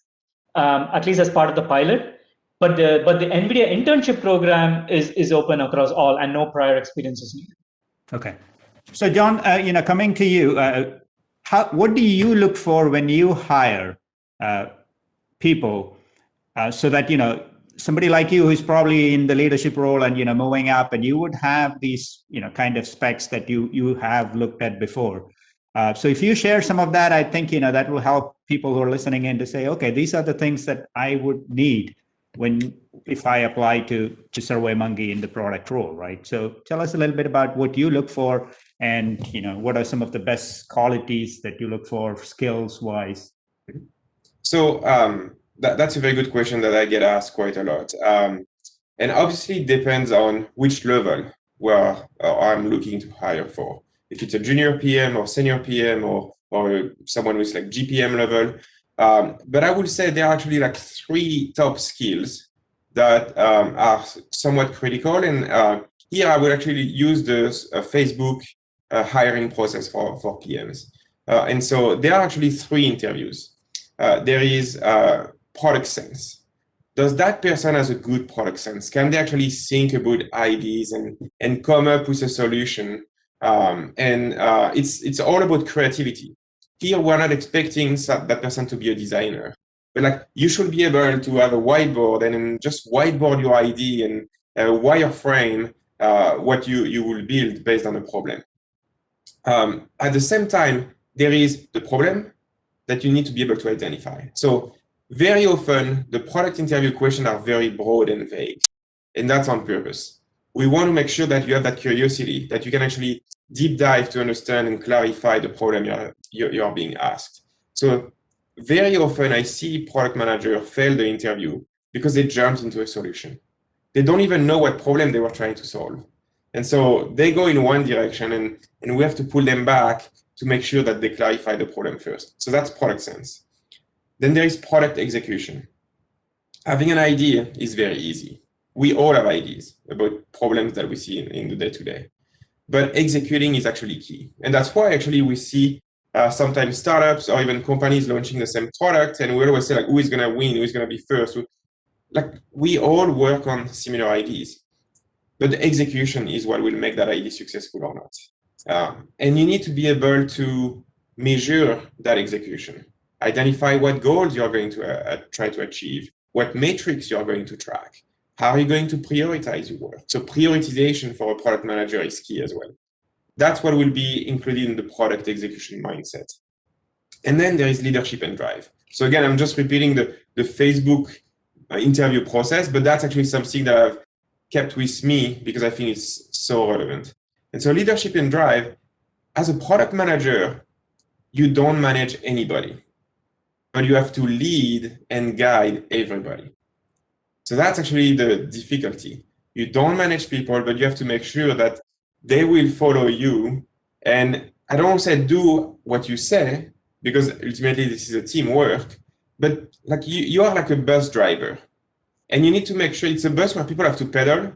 at least as part of the pilot. But the Nvidia internship program is open across all, and no prior experiences needed. Okay. So John, coming to you. What do you look for when you hire people so that, somebody like you who's probably in the leadership role and, moving up, and you would have these, kind of specs that you have looked at before. So if you share some of that, I think, that will help people who are listening in to say, okay, these are the things that I would need if I apply to SurveyMonkey in the product role, right? So tell us a little bit about what you look for and, what are some of the best qualities that you look for skills wise? So that's a very good question that I get asked quite a lot. And obviously it depends on which level where I'm looking to hire for. If it's a junior PM or senior PM or someone with like GPM level. But I would say there are actually like 3 top skills that are somewhat critical. And here I would actually use the Facebook hiring process for PMs. And so there are actually 3 interviews. There is product sense. Does that person has a good product sense? Can they actually think about ideas and come up with a solution? It's all about creativity. Here, we're not expecting that person to be a designer, but like you should be able to have a whiteboard and just whiteboard your idea and wireframe what you will build based on a problem. At the same time, there is the problem that you need to be able to identify. So very often, the product interview questions are very broad and vague, and that's on purpose. We want to make sure that you have that curiosity, that you can actually deep dive to understand and clarify the problem you're being asked. So very often I see product manager fail the interview because they jumped into a solution. They don't even know what problem they were trying to solve. And so they go in one direction and we have to pull them back to make sure that they clarify the problem first. So that's product sense. Then there is product execution. Having an idea is very easy. We all have ideas about problems that we see in the day-to-day. But executing is actually key. And that's why actually we see sometimes startups or even companies launching the same product, and we always say like, who is gonna win, who is gonna be first? Like we all work on similar ideas, but the execution is what will make that idea successful or not. And you need to be able to measure that execution, identify what goals you're going to try to achieve, what metrics you're going to track. How are you going to prioritize your work? So prioritization for a product manager is key as well. That's what will be included in the product execution mindset. And then there is leadership and drive. So again, I'm just repeating the Facebook interview process, but that's actually something that I've kept with me because I think it's so relevant. And so leadership and drive, as a product manager, you don't manage anybody, but you have to lead and guide everybody. So that's actually the difficulty. You don't manage people, but you have to make sure that they will follow you. And I don't say do what you say, because ultimately this is a teamwork, but like you are like a bus driver. And you need to make sure it's a bus where people have to pedal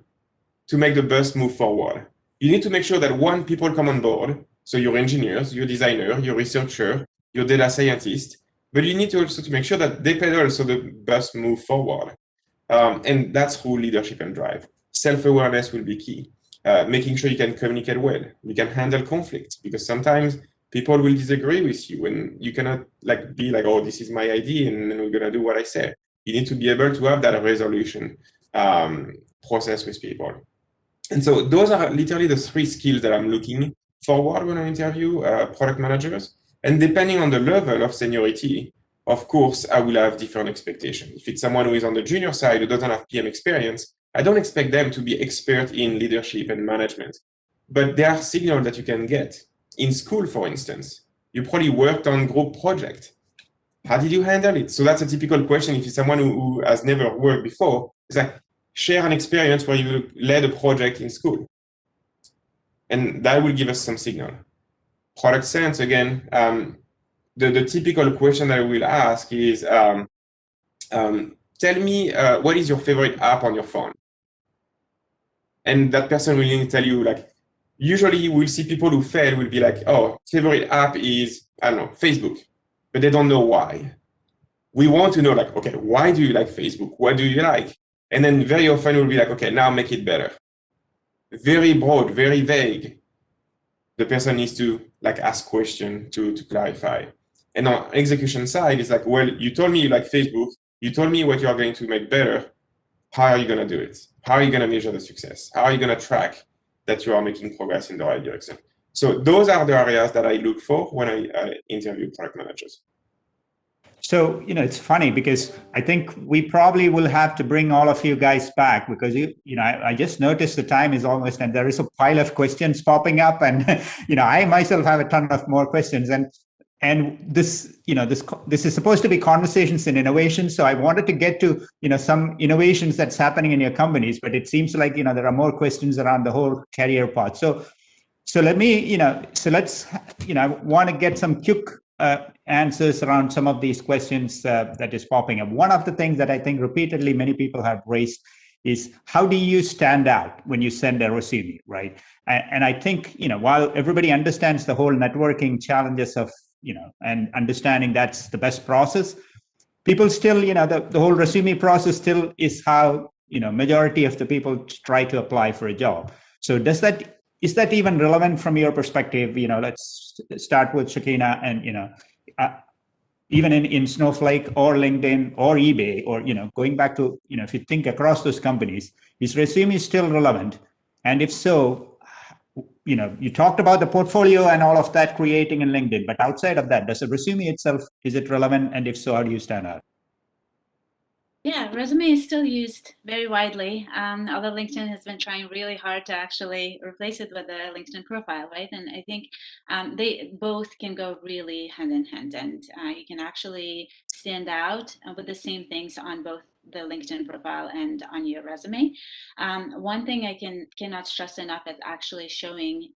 to make the bus move forward. You need to make sure that people come on board. So your engineers, your designer, your researcher, your data scientist, but you need to also to make sure that they pedal so the bus move forward. And that's through leadership and drive. Self-awareness will be key. Making sure you can communicate well. You can handle conflict, because sometimes people will disagree with you and you cannot be like, oh, this is my idea and then we're gonna do what I say. You need to be able to have that resolution process with people. And so those are literally the 3 skills that I'm looking forward when I interview product managers. And depending on the level of seniority, of course, I will have different expectations. If it's someone who is on the junior side who doesn't have PM experience, I don't expect them to be expert in leadership and management. But there are signals that you can get. In school, for instance, you probably worked on group project. How did you handle it? So that's a typical question if it's someone who has never worked before. It's like, share an experience where you led a project in school. And that will give us some signal. Product sense, again, the typical question that I will ask is, tell me what is your favorite app on your phone? And that person will tell you, like, usually we'll see people who fail will be like, oh, favorite app is, I don't know, Facebook, but they don't know why. We want to know, like, okay, why do you like Facebook? What do you like? And then very often we'll be like, okay, now make it better. Very broad, very vague. The person needs to like ask questions to clarify. And on execution side, it's like, well, you told me you like Facebook. You told me what you are going to make better. How are you going to do it? How are you going to measure the success? How are you going to track that you are making progress in the right direction? So those are the areas that I look for when I interview product managers. So, it's funny because I think we probably will have to bring all of you guys back because, I just noticed the time is almost, and there is a pile of questions popping up. And, I myself have a ton of more questions. And this is supposed to be conversations and innovation. So I wanted to get to, some innovations that's happening in your companies, but it seems like, there are more questions around the whole career path. So let me, let's, I want to get some quick answers around some of these questions that is popping up. One of the things that I think repeatedly many people have raised is how do you stand out when you send a resume, right? And I think, while everybody understands the whole networking challenges of, and understanding that's the best process, people still, the whole resume process still is how, majority of the people try to apply for a job. So is that even relevant from your perspective? Let's start with Shakina and, even in Snowflake or LinkedIn or eBay or, going back to, if you think across those companies, is resume still relevant? And if so, you talked about the portfolio and all of that creating in LinkedIn, but outside of that, does the resume itself, is it relevant? And if so, how do you stand out? Yeah, resume is still used very widely, although LinkedIn has been trying really hard to actually replace it with a LinkedIn profile, right? And I think they both can go really hand in hand, and you can actually stand out with the same things on both the LinkedIn profile and on your resume. One thing I cannot stress enough is actually showing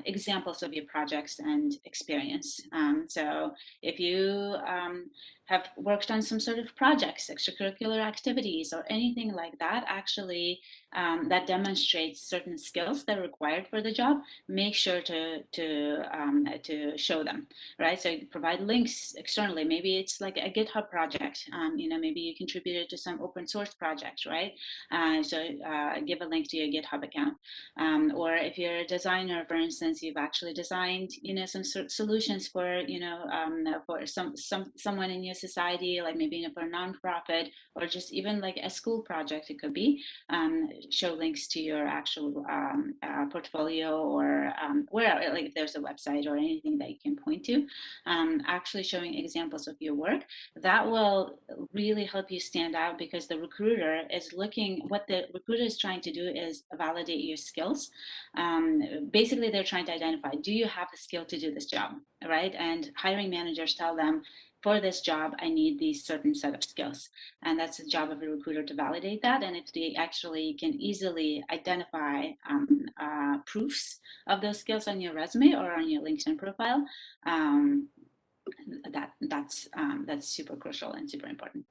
examples of your projects and experience. So if you have worked on some sort of projects, extracurricular activities, or anything like that, actually that demonstrates certain skills that are required for the job, make sure to show them, right? So provide links externally. Maybe it's like a GitHub project. Maybe you contributed to some open source project, right? So give a link to your GitHub account. Or if you're a designer, for instance, you've actually designed, some sort of solutions for, for someone in your society, like maybe for a nonprofit, or just even like a school project, it could be. Show links to your actual portfolio, or where, like if there's a website or anything that you can point to, actually showing examples of your work. That will really help you stand out, because the recruiter is what the recruiter is trying to do is validate your skills. Basically, they're trying to identify, do you have the skill to do this job, right? And hiring managers tell them, for this job, I need these certain set of skills. And that's the job of a recruiter to validate that. And if they actually can easily identify proofs of those skills on your resume or on your LinkedIn profile, that's super crucial and super important.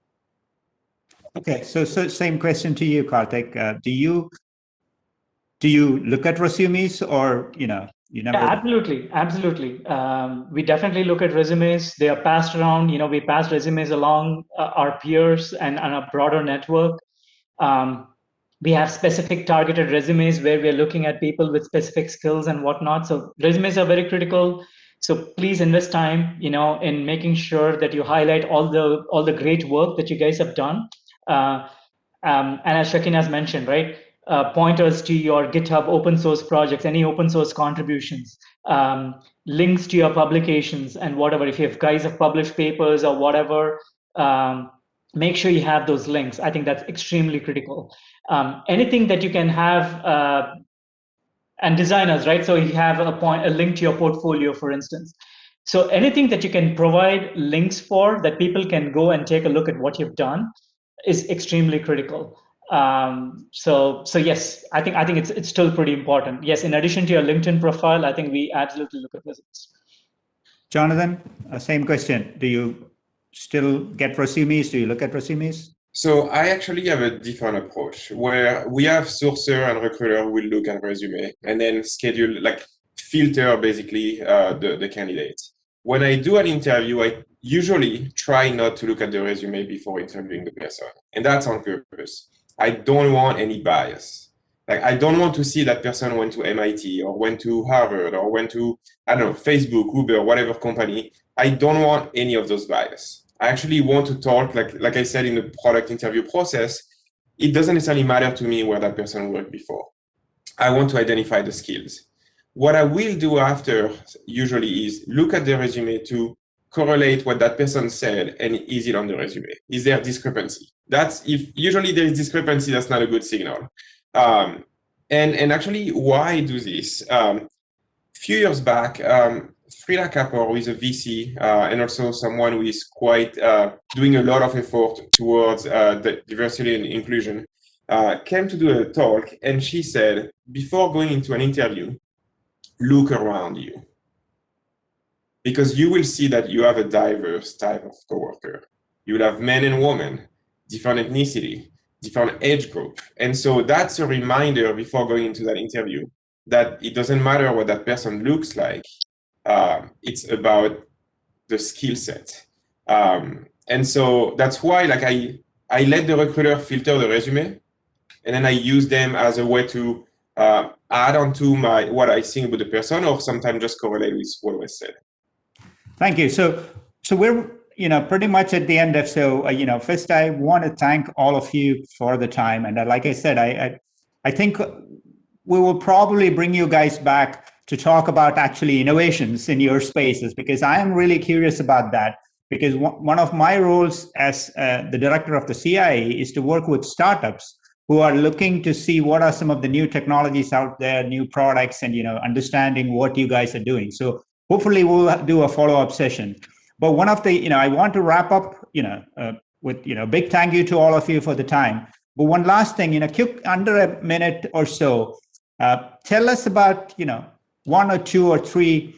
Okay, so same question to you, Karthik. Do you look at resumes, or you never? Yeah, absolutely. We definitely look at resumes. They are passed around. We pass resumes along our peers and a broader network. We have specific targeted resumes where we're looking at people with specific skills and whatnot. So resumes are very critical. So please invest time, in making sure that you highlight all the great work that you guys have done. And as Shakin has mentioned, right, pointers to your GitHub open source projects, any open source contributions. links to your publications and whatever. If you have guys have published papers or whatever, make sure you have those links. I think that's extremely critical. Anything that you can have, and designers, right? So you have a link to your portfolio, for instance. So anything that you can provide links for that people can go and take a look at what you've done is extremely critical. So yes, I think it's still pretty important. Yes, in addition to your LinkedIn profile, I think we absolutely look at results. Jonathan, same question. Do you still get resumes? Do you look at resumes? So I actually have a different approach where we have sourcer and recruiter who will look at resume and then schedule, like filter basically the candidates. When I do an interview, I usually try not to look at the resume before interviewing the person. And that's on purpose. I don't want any bias. Like I don't want to see that person went to MIT or went to Harvard or went to, I don't know, Facebook, Uber, whatever company. I don't want any of those bias. I actually want to talk, like I said in the product interview process, it doesn't necessarily matter to me where that person worked before. I want to identify the skills. What I will do after usually is look at the resume to correlate what that person said and is it on the resume? Is there discrepancy? That's if usually there is discrepancy, that's not a good signal. And actually, why I do this? Few years back, Frida Kapor, who is a VC and also someone who is quite doing a lot of effort towards the diversity and inclusion, came to do a talk, and she said, before going into an interview, look around you. Because you will see that you have a diverse type of coworker. You will have men and women, different ethnicity, different age group. And so that's a reminder before going into that interview that it doesn't matter what that person looks like. It's about the skill set. And so that's why like I let the recruiter filter the resume, and then I use them as a way to add on to what I think about the person, or sometimes just correlate with what was said. Thank you. So we're pretty much at the end of, first I want to thank all of you for the time. And like I said, I think we will probably bring you guys back to talk about actually innovations in your spaces, because I am really curious about that. Because one of my roles as the director of the CIA is to work with startups who are looking to see what are some of the new technologies out there, new products, and understanding what you guys are doing. So hopefully we'll do a follow-up session. But one of the, I want to wrap up, with big thank you to all of you for the time. But one last thing, quick, under a minute or so, tell us about one or two or three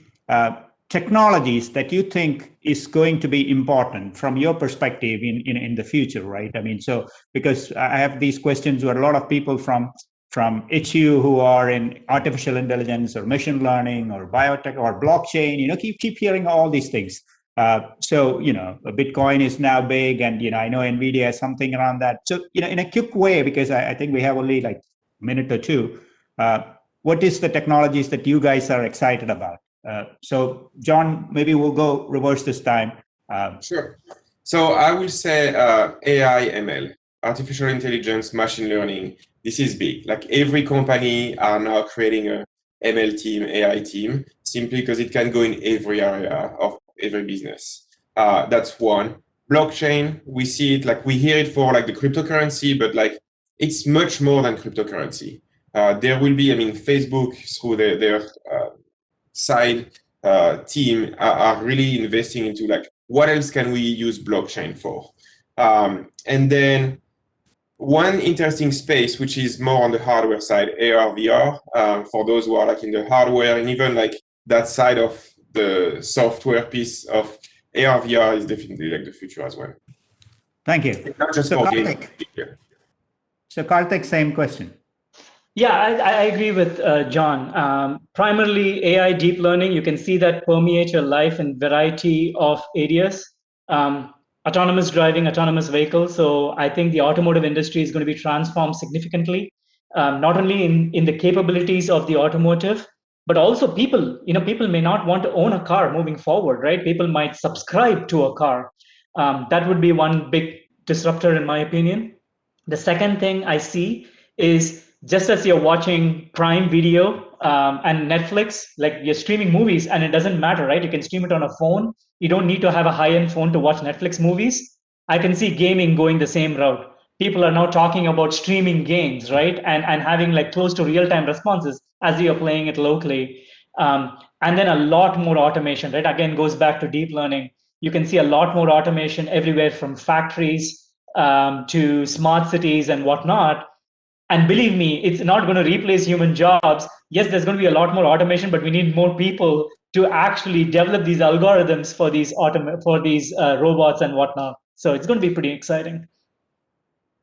technologies that you think is going to be important from your perspective in the future, right? I mean, so because I have these questions where a lot of people from HU who are in artificial intelligence or machine learning or biotech or blockchain, keep hearing all these things. So Bitcoin is now big, and I know Nvidia has something around that. So in a quick way, because I think we have only like a minute or two, what is the technologies that you guys are excited about? So John, maybe we'll go reverse this time. Sure. So I will say AI, ML, artificial intelligence, machine learning. This is big. Like every company are now creating a ML team, AI team, simply because it can go in every area of every business. That's one. Blockchain, we see it, like we hear it for like the cryptocurrency, but like it's much more than cryptocurrency. There will be, Facebook through their side team are really investing into like, what else can we use blockchain for? And then one interesting space, which is more on the hardware side, AR, VR, for those who are like in the hardware, and even like that side of the software piece of AR, VR is definitely like the future as well. Thank you. Not just so for Karthik, gaming. So Karthik, same question. Yeah, I agree with John. Primarily AI deep learning, you can see that permeate your life in variety of areas. Autonomous driving, autonomous vehicles. So I think the automotive industry is going to be transformed significantly, not only in the capabilities of the automotive, but also people. People may not want to own a car moving forward, right? People might subscribe to a car. That would be one big disruptor, in my opinion. The second thing I see is just as you're watching Prime Video and Netflix, like you're streaming movies, and it doesn't matter, right? You can stream it on a phone. You don't need to have a high-end phone to watch Netflix movies. I can see gaming going the same route. People are now talking about streaming games, right? And having like close to real-time responses as you're playing it locally. And then a lot more automation, right? Again, goes back to deep learning. You can see a lot more automation everywhere from factories to smart cities and whatnot. And believe me, it's not going to replace human jobs. Yes, there's going to be a lot more automation, but we need more people to actually develop these algorithms for these robots and whatnot. So it's going to be pretty exciting.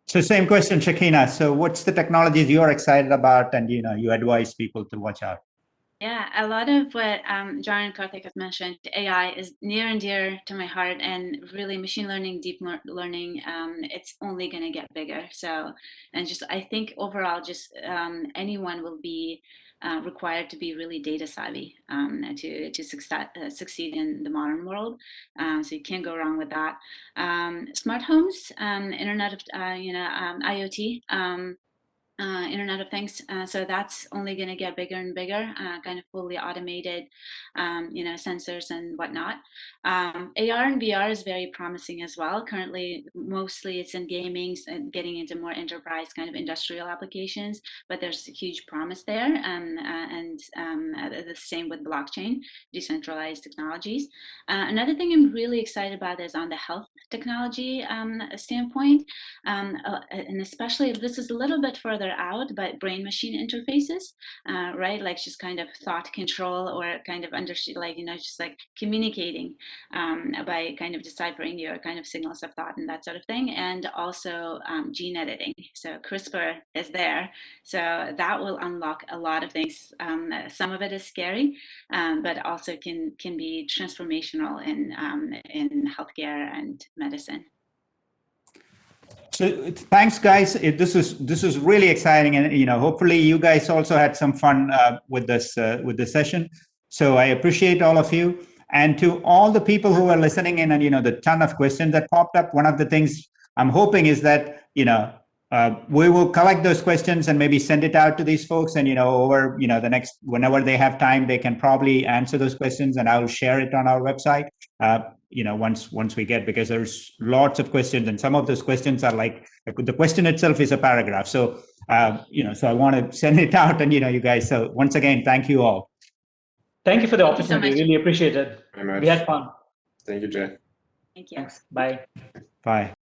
So same question, Shakina. So what's the technologies you're excited about and you advise people to watch out? Yeah, a lot of what John and Karthik have mentioned, AI is near and dear to my heart, and really machine learning, deep learning, it's only going to get bigger. So, and just I think overall, just anyone will be required to be really data savvy to succeed in the modern world. So you can't go wrong with that. Smart homes, Internet of IoT. Internet of Things. So that's only going to get bigger and bigger, kind of fully automated, sensors and whatnot. AR and VR is very promising as well. Currently, mostly it's in gaming and getting into more enterprise kind of industrial applications, but there's a huge promise there. And the same with blockchain, decentralized technologies. Another thing I'm really excited about is on the health technology standpoint, and especially if this is a little bit further out, but brain machine interfaces, right? Like just kind of thought control or kind of just like communicating by kind of deciphering your kind of signals of thought and that sort of thing. And also gene editing. So CRISPR is there. So that will unlock a lot of things. Some of it is scary, but also can be transformational in healthcare and medicine. So thanks, guys. This is really exciting, and hopefully you guys also had some fun with this session. So I appreciate all of you, and to all the people who are listening in, and the ton of questions that popped up. One of the things I'm hoping is that we will collect those questions and maybe send it out to these folks, and over the next, whenever they have time, they can probably answer those questions, and I'll share it on our website. Once we get, because there's lots of questions, and some of those questions are like the question itself is a paragraph. So so I want to send it out, and you guys. So once again, thank you all. Thank you for the Thank you so opportunity. much. Really appreciate it. Very much. We had fun. Thank you, Jay. Thank you. Thanks. Bye. Bye.